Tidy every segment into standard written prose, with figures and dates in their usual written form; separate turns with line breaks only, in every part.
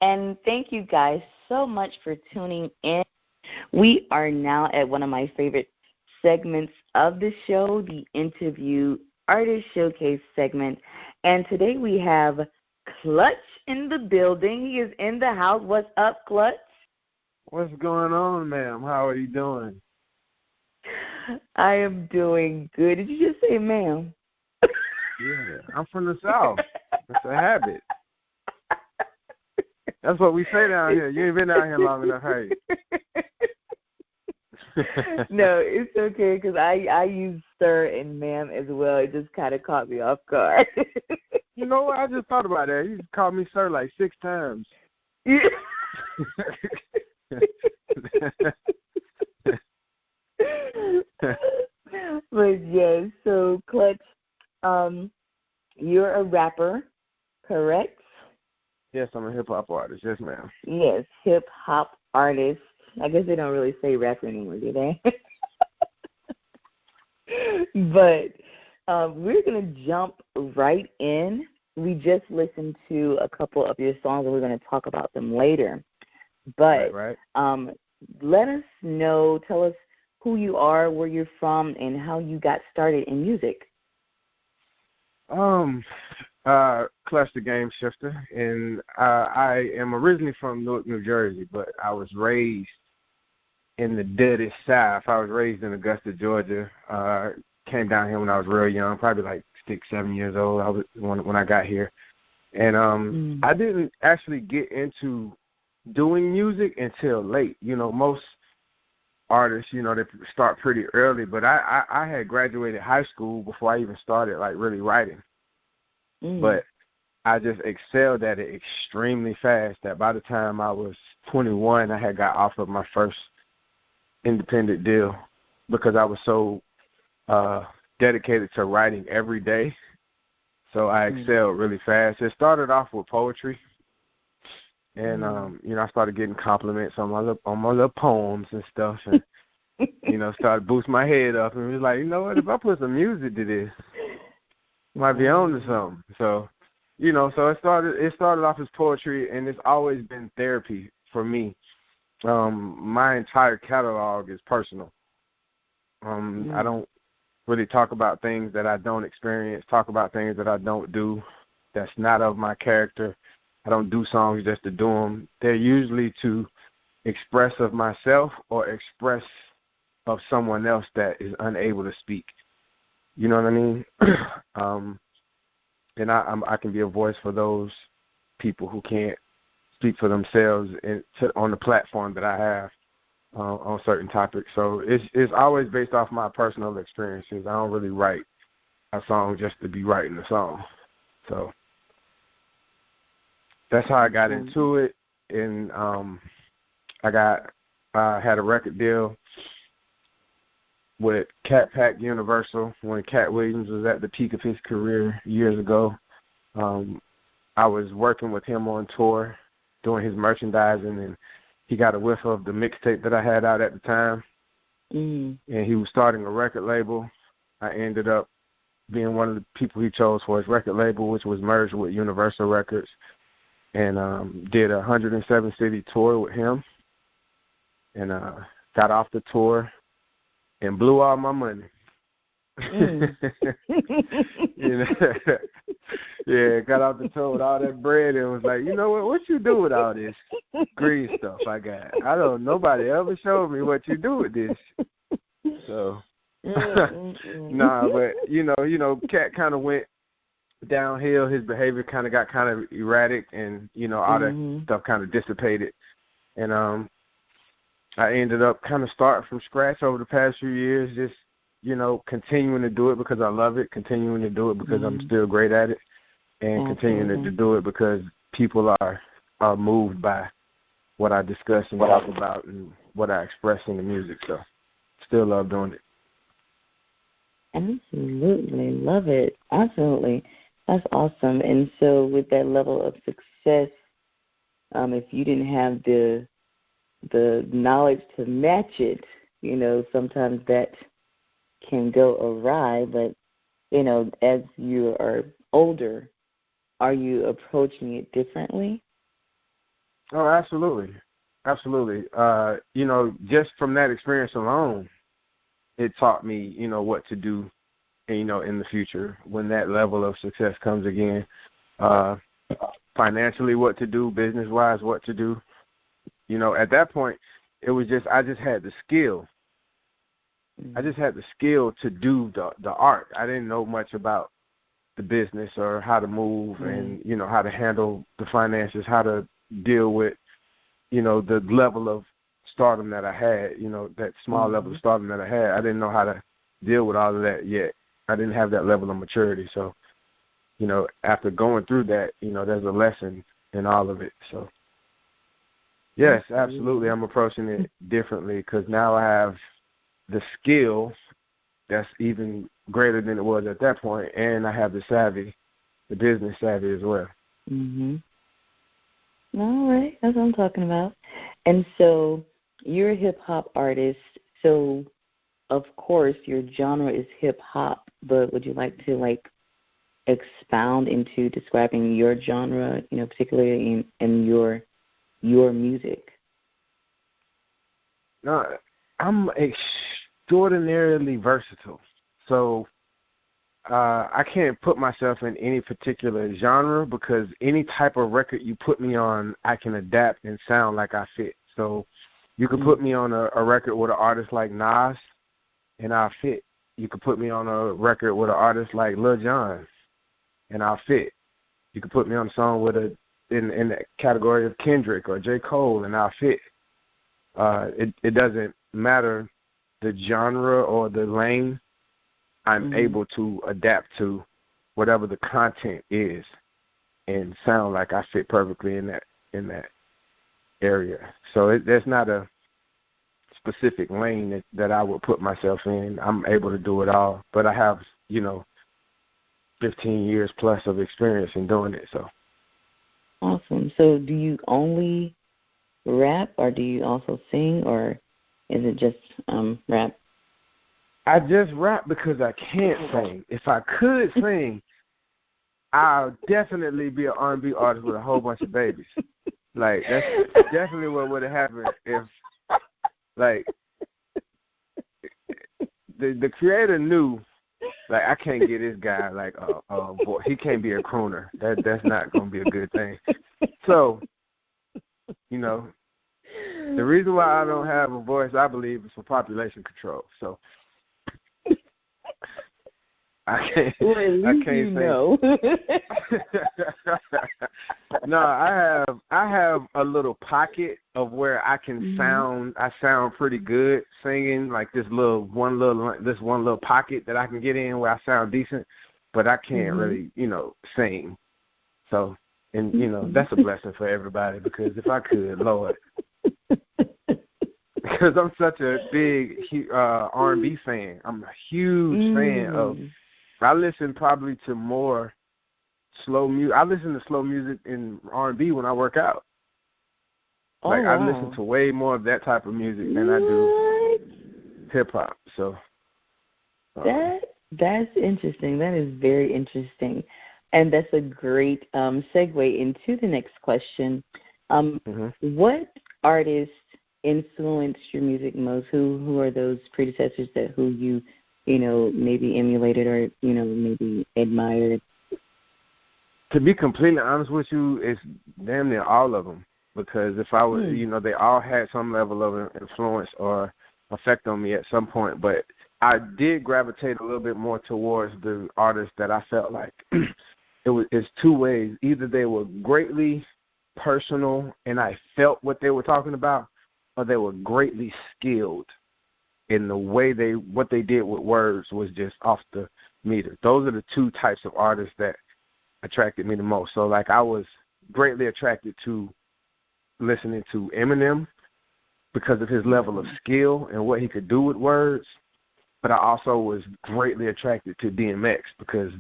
And thank you guys so much for tuning in. We are now at one of my favorite segments of the show, the Interview Artist Showcase segment. And today we have Klutch in the building. He is in the house. What's up, Klutch?
What's going on, ma'am? How are you doing?
I am doing good. Did you just say ma'am?
Yeah, I'm from the South. It's a habit. That's what we say down here. You ain't been down here long enough, have you?
No, it's okay because I use sir and ma'am as well. It just kind of caught me off guard.
You know what? I just thought about that. You called me sir like 6 times.
Yeah. But yes, so Klutch, you're a rapper, correct?
Yes, I'm a hip-hop artist. Yes, ma'am.
Yes, hip-hop artist. I guess they don't really say rapper anymore, do they? But we're going to jump right in. We just listened to a couple of your songs, and we're going to talk about them later. But
right.
Let us know, tell us who you are, where you're from, and how you got started in music.
Klutch DaGameShifta, and I am originally from Newark, New Jersey, but I was raised in the deadest South. I was raised in Augusta, Georgia. Came down here when I was real young, probably like 6, 7 years old. When I got here, and I didn't actually get into doing music until late. You know, most artists, you know, they start pretty early, but I had graduated high school before I even started like really writing. But I just excelled at it extremely fast that by the time I was 21, I had got offered my first independent deal because I was so dedicated to writing every day. So I excelled really fast. It started off with poetry. And, you know, I started getting compliments on my little poems and stuff. And, you know, started boosting my head up. And was like, you know what, if I put some music to this, might be on to something. So, you know, so it started off as poetry, and it's always been therapy for me. My entire catalog is personal. I don't really talk about things that I don't experience, talk about things that I don't do, that's not of my character. I don't do songs just to do them. They're usually to express of myself or express of someone else that is unable to speak. You know what I mean? And I can be a voice for those people who can't speak for themselves on the platform that I have on certain topics. So it's always based off my personal experiences. I don't really write a song just to be writing a song. So that's how I got into it. And I had a record deal with Cat Pack Universal when Cat Williams was at the peak of his career years ago. I was working with him on tour, doing his merchandising, and he got a whiff of the mixtape that I had out at the time. And he was starting a record label. I ended up being one of the people he chose for his record label, which was merged with Universal Records, and did a 107-city tour with him, and got off the tour and blew all my money. You know? Yeah, got off the tour with all that bread and was like, you know what you do with all this green stuff I got? Nobody ever showed me what you do with this. So, nah, but, you know, Cat kind of went downhill. His behavior kind of got kind of erratic, and, you know, all that stuff kind of dissipated. And I ended up kind of starting from scratch over the past few years, just, you know, continuing to do it because I love it, continuing to do it because I'm still great at it, and continuing to do it because people are moved by what I discuss and talk about and what I express in the music. So still love doing it.
Absolutely. Love it. Absolutely. That's awesome. And so with that level of success, if you didn't have the knowledge to match it, you know, sometimes that can go awry. But, you know, as you are older, are you approaching it differently?
Oh, absolutely. Absolutely. Just from that experience alone, it taught me, what to do, in the future when that level of success comes again. Financially, what to do, business-wise, what to do. At that point, it was I just had the skill. I just had the skill to do the art. I didn't know much about the business or how to move and, how to handle the finances, how to deal with, the level of stardom that I had, that small level of stardom that I had. I didn't know how to deal with all of that yet. I didn't have that level of maturity. So, after going through that, there's a lesson in all of it. So, yes, absolutely. I'm approaching it differently because now I have the skill that's even greater than it was at that point, and I have the savvy, the business savvy as well.
All right, that's what I'm talking about. And so you're a hip-hop artist, so of course your genre is hip-hop, but would you like to, expound into describing your genre, particularly in your music?
No, I'm extraordinarily versatile. So I can't put myself in any particular genre because any type of record you put me on, I can adapt and sound like I fit. So you could put me on a record with an artist like Nas, and I'll fit. You could put me on a record with an artist like Lil Jon, and I'll fit. You could put me on a song with in the category of Kendrick or J. Cole, and I'll fit. It doesn't matter the genre or the lane. I'm able to adapt to whatever the content is and sound like I fit perfectly in that area. So there's not a specific lane that I would put myself in. I'm able to do it all, but I have 15 years plus of experience in doing it. So
awesome. So do you only rap, or do you also sing, or is it just rap?
I just rap because I can't sing. If I could sing, I'll definitely be an R&B artist with a whole bunch of babies. That's definitely what would have happened if, the creator knew, I can't get this guy, boy, he can't be a crooner. That's not going to be a good thing. So, the reason why I don't have a voice, I believe, is for population control. So, I can't sing. No, I have a little pocket of where I can sound. I sound pretty good singing, this one little pocket that I can get in where I sound decent, but I can't really, sing. So, and that's a blessing for everybody because if I could, Lord, because I'm such a big R&B fan. I'm a huge fan of. I listen probably to more slow music. I listen to slow music and R&B when I work out. I listen to way more of that type of music than I do hip-hop. So
that's interesting. That is very interesting. And that's a great segue into the next question. What artists influenced your music most? Who are those predecessors who you maybe emulated or, maybe admired?
To be completely honest with you, it's damn near all of them. Because if I was, they all had some level of influence or effect on me at some point. But I did gravitate a little bit more towards the artists that I felt like it's two ways. Either they were greatly personal and I felt what they were talking about, or they were greatly skilled. In the way what they did with words was just off the meter. Those are the two types of artists that attracted me the most. So, I was greatly attracted to listening to Eminem because of his level of skill and what he could do with words. But I also was greatly attracted to DMX because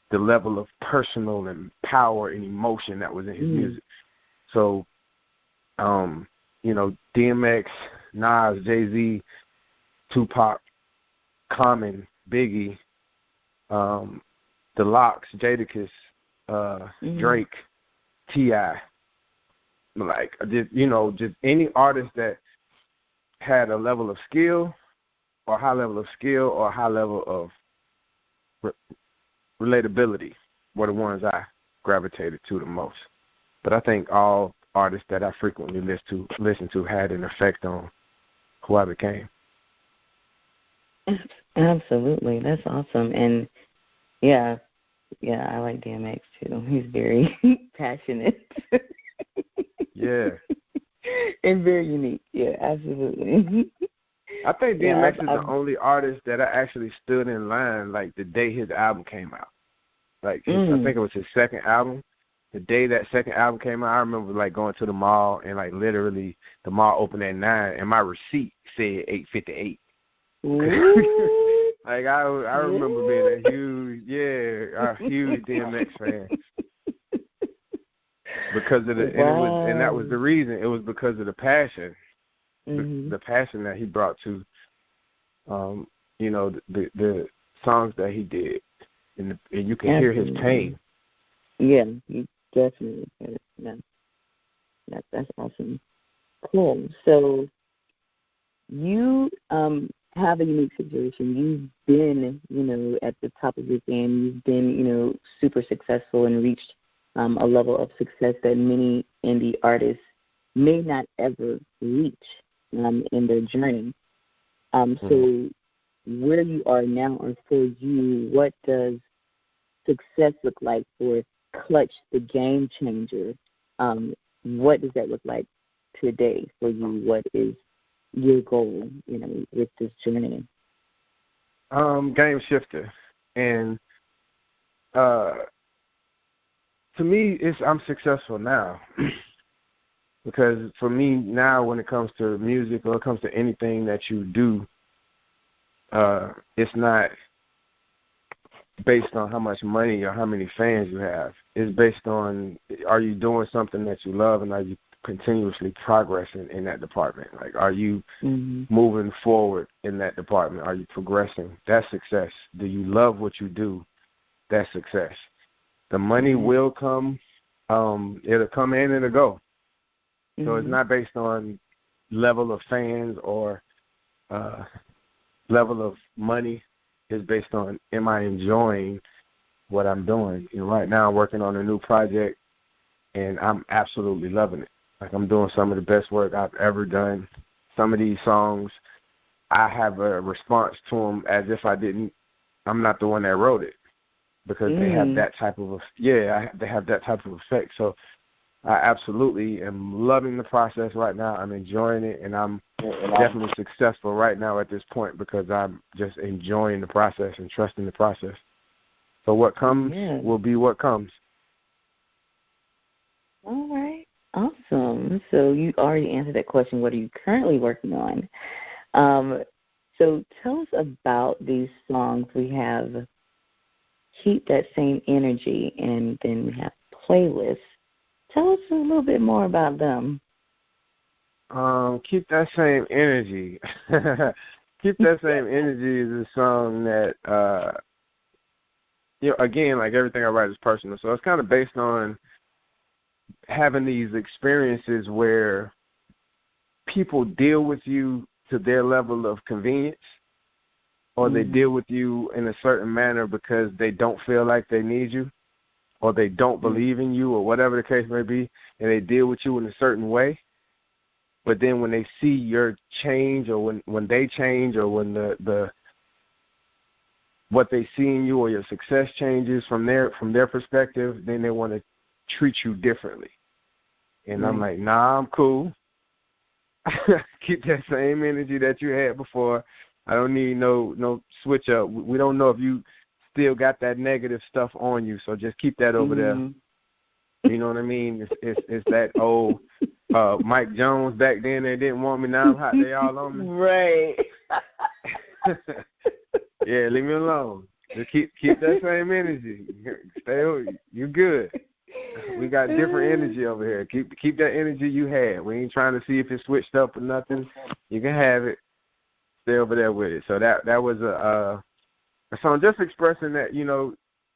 the level of personal and power and emotion that was in his music. So, DMX, Nas, Jay-Z, Tupac, Common, Biggie, The Lox, Jadakiss, Drake, T.I., like just any artist that had a level of skill or high level of skill or high level of relatability were the ones I gravitated to the most. But I think all artists that I frequently listen to had an effect on who I became.
Absolutely. That's awesome. And yeah, I like DMX too. He's very passionate.
Yeah.
And very unique. Yeah, absolutely.
I think DMX is the only artist that I actually stood in line like the day his album came out. Like I think it was his second album. The day that second album came out, I remember like going to the mall and like literally the mall opened at 9 and my receipt said 8:58. Like I remember being a huge DMX fan because of and that was the reason. It was because of the passion, the passion that he brought to, the songs that he did, and you can hear his pain.
Yeah, you definitely hear it. That's awesome. Cool. So you have a unique situation. You've been, at the top of your game. You've been, super successful and reached a level of success that many indie artists may not ever reach in their journey. So where you are now, or for you, what does success look like for Klutch the Game Changer? What does that look like today for you? What is your goal, with this journey?
Game shifter. And to me, I'm successful now. Because for me now, when it comes to music or it comes to anything that you do, it's not based on how much money or how many fans you have. It's based on, are you doing something that you love, and are you continuously progressing in that department? Like, are you moving forward in that department? Are you progressing? That's success. Do you love what you do? That's success. The money will come. It'll come in and it'll go. So it's not based on level of fans or level of money. It's based on, am I enjoying what I'm doing? Right now I'm working on a new project, and I'm absolutely loving it. Like, I'm doing some of the best work I've ever done. Some of these songs, I have a response to them as if I'm not the one that wrote it, because they have that type of, they have that type of effect. So I absolutely am loving the process right now. I'm enjoying it, and I'm definitely successful right now at this point because I'm just enjoying the process and trusting the process. So what comes will be what comes.
All right. Awesome. So you already answered that question. What are you currently working on? So tell us about these songs. We have Keep That Same Energy, and then we have Playlists. Tell us a little bit more about them.
Keep That Same Energy. Keep That Same Energy is a song that, again, like everything I write is personal. So it's kind of based on having these experiences where people deal with you to their level of convenience, or they deal with you in a certain manner because they don't feel like they need you, or they don't believe in you, or whatever the case may be, and they deal with you in a certain way. But then when they see your change, or when they change, or when the what they see in you or your success changes from their perspective, then they want to treat you differently. And I'm like, nah, I'm cool. Keep that same energy that you had before. I don't need no switch up. We don't know if you still got that negative stuff on you, so just keep that over there. You know what I mean? It's that old Mike Jones back then. They didn't want me, now I'm hot. They all on me.
Right.
Yeah, leave me alone. Just keep that same energy. Stay over. You good. We got different energy over here. Keep that energy you had. We ain't trying to see if it's switched up or nothing. You can have it. Stay over there with it. So that was a song just expressing that,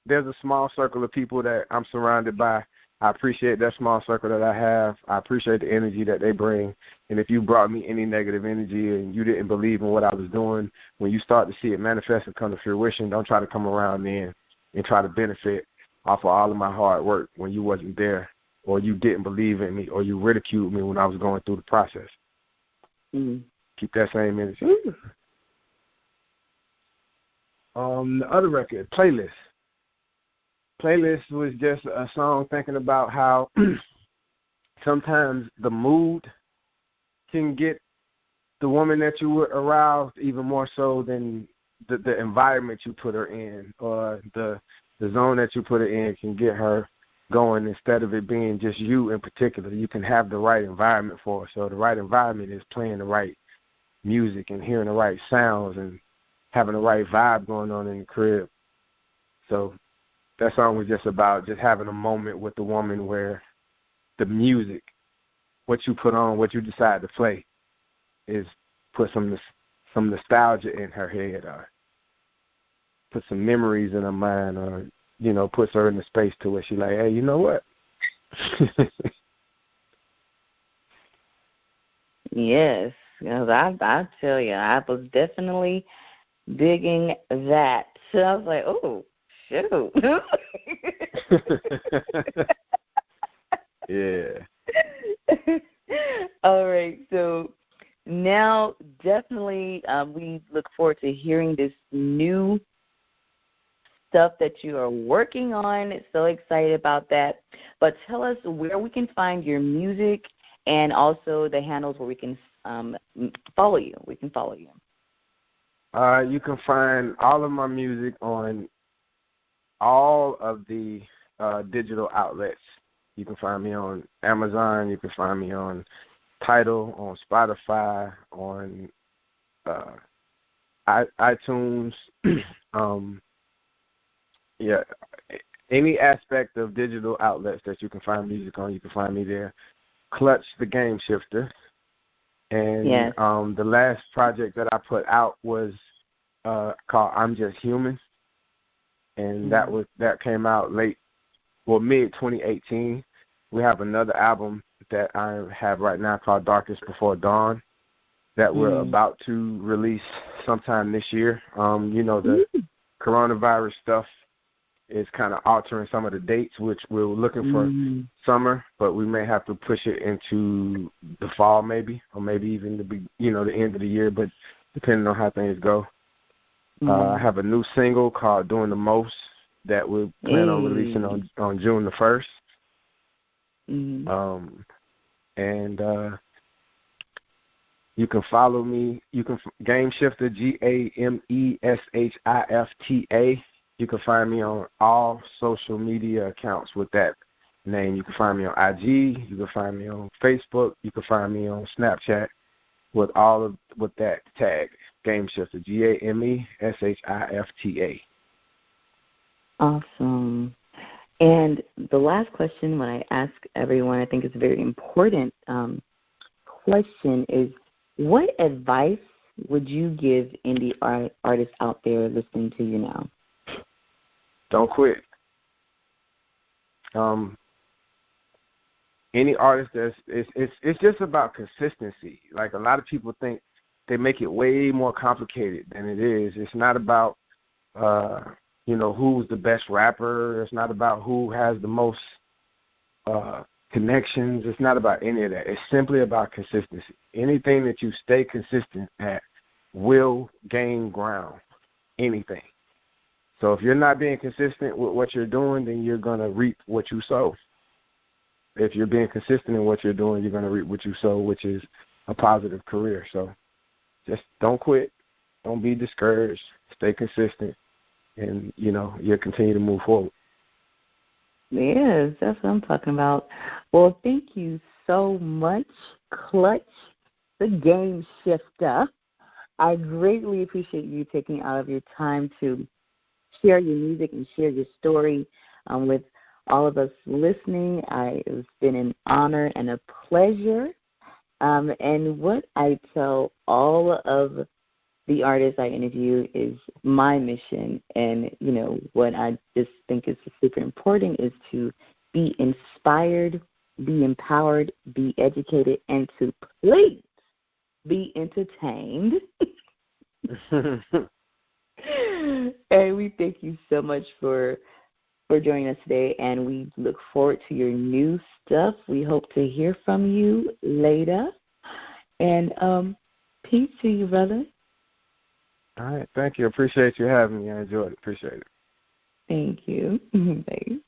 there's a small circle of people that I'm surrounded by I appreciate that small circle that I have. I appreciate the energy that they bring. And if you brought me any negative energy and you didn't believe in what I was doing, when you start to see it manifest and come to fruition, don't try to come around then and try to benefit off of all of my hard work when you wasn't there, or you didn't believe in me, or you ridiculed me when I was going through the process.
Mm.
Keep that same energy. The other record, Playlist. Playlist was just a song thinking about how sometimes the mood can get the woman that you were aroused even more so than the environment you put her in, or the zone that you put her in can get her going instead of it being just you in particular. You can have the right environment for her. So the right environment is playing the right music and hearing the right sounds and having the right vibe going on in the crib. So that song was just about just having a moment with the woman where the music, what you put on, what you decide to play, is put some nostalgia in her head, or put some memories in her mind, or, you know, puts her in the space to where she's like, hey, you know what?
Yes, because I tell you, I was definitely digging that. So I was like, oh, shoot.
Yeah.
All right, so now definitely we look forward to hearing this new stuff that you are working on. So excited about that. But tell us where we can find your music and also the handles where we can follow you. We can follow you.
You can find all of my music on all of the digital outlets. You can find me on Amazon. You can find me on Tidal, on Spotify, on iTunes. Yeah, any aspect of digital outlets that you can find music on, you can find me there. Klutch DaGameShifta. And
yes.
The last project that I put out was called I'm Just Human. And that came out mid 2018. We have another album that I have right now called Darkest Before Dawn that we're about to release sometime this year. You know, the coronavirus stuff is kind of altering some of the dates, which we're looking for summer, but we may have to push it into the fall maybe, or maybe even the end of the year, but depending on how things go. I have a new single called Doing the Most that we plan on releasing on June the 1st. And you can follow me. You can GameShifta, GameShifta. You can find me on all social media accounts with that name. You can find me on IG. You can find me on Facebook. You can find me on Snapchat with that tag, GameShifta, GameShifta.
Awesome. And the last question, when I ask everyone, I think it's a very important question, is what advice would you give indie artists out there listening to you now?
Don't quit. Any artist it's just about consistency. Like, a lot of people think they make it way more complicated than it is. It's not about who's the best rapper. It's not about who has the most connections. It's not about any of that. It's simply about consistency. Anything that you stay consistent at will gain ground. Anything. So if you're not being consistent with what you're doing, then you're going to reap what you sow. If you're being consistent in what you're doing, you're going to reap what you sow, which is a positive career. So just don't quit. Don't be discouraged. Stay consistent, and, you'll continue to move forward.
Yes, that's what I'm talking about. Well, thank you so much, Klutch DaGameShifta. I greatly appreciate you taking out of your time to share your music and share your story with all of us listening. It's been an honor and a pleasure. And what I tell all of the artists I interview is my mission, and what I just think is super important is to be inspired, be empowered, be educated, and to please be entertained. And we thank you so much for joining us today, and we look forward to your new stuff. We hope to hear from you later. And peace to you, brother.
All right. Thank you. Appreciate you having me. I enjoyed it. Appreciate it.
Thank you. Bye.